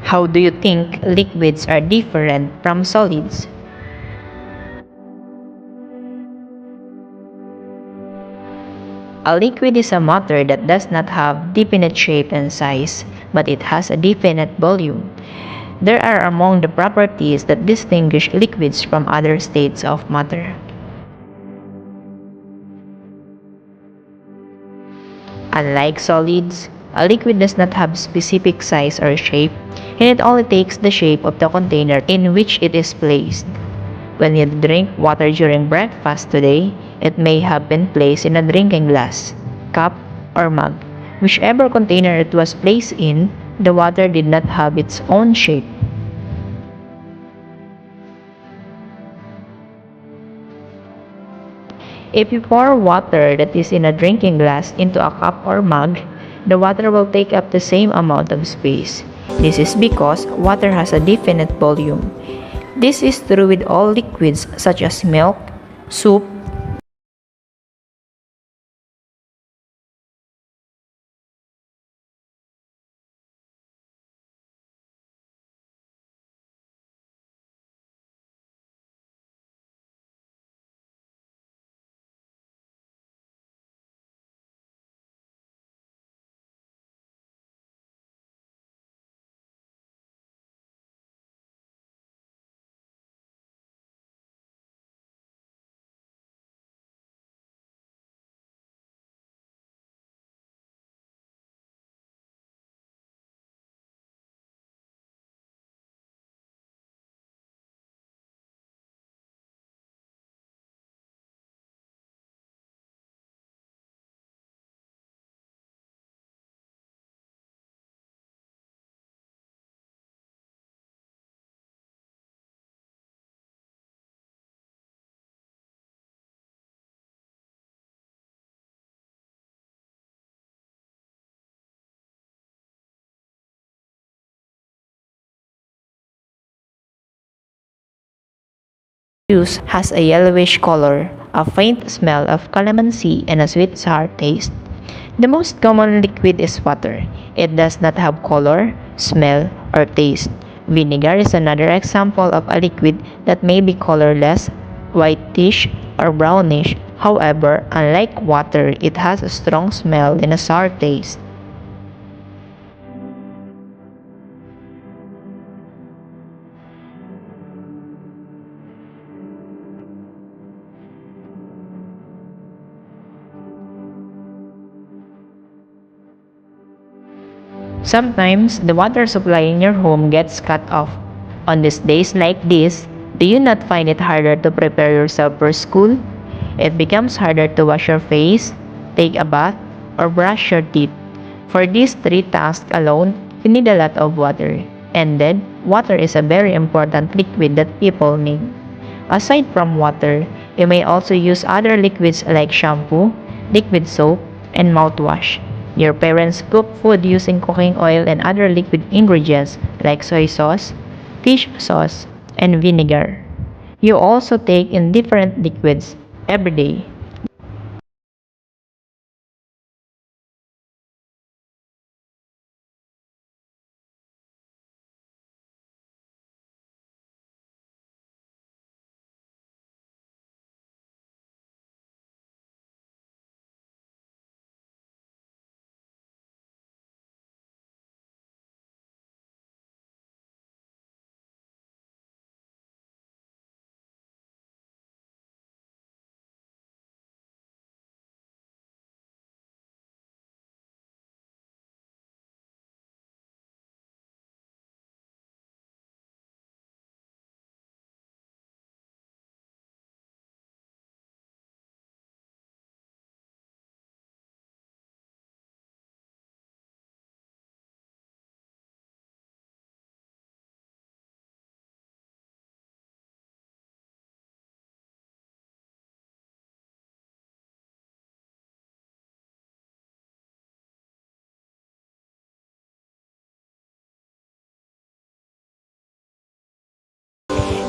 How do you think liquids are different from solids? A liquid is a matter that does not have definite shape and size, but it has a definite volume. There are among the properties that distinguish liquids from other states of matter. Unlike solids, a liquid does not have specific size or shape, and it only takes the shape of the container in which it is placed. When you drink water during breakfast today, it may have been placed in a drinking glass, cup, or mug. Whichever container it was placed in, the water did not have its own shape. If you pour water that is in a drinking glass into a cup or mug, the water will take up the same amount of space. This is because water has a definite volume. This is true with all liquids such as milk, soup, juice has a yellowish color, a faint smell of calamansi, and a sweet sour taste. The most common liquid is water. It does not have color, smell, or taste. Vinegar is another example of a liquid that may be colorless, whitish, or brownish. However, unlike water, it has a strong smell and a sour taste. Sometimes, the water supply in your home gets cut off. On these days like this, do you not find it harder to prepare yourself for school? It becomes harder to wash your face, take a bath, or brush your teeth. For these three tasks alone, you need a lot of water. And then, water is a very important liquid that people need. Aside from water, you may also use other liquids like shampoo, liquid soap, and mouthwash. Your parents cook food using cooking oil and other liquid ingredients like soy sauce, fish sauce, and vinegar. You also take in different liquids every day.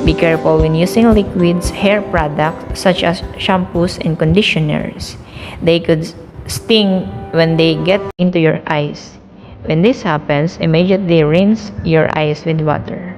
Be careful when using liquids hair products such as shampoos and conditioners. They could sting when they get into your eyes. When this happens, immediately rinse your eyes with water.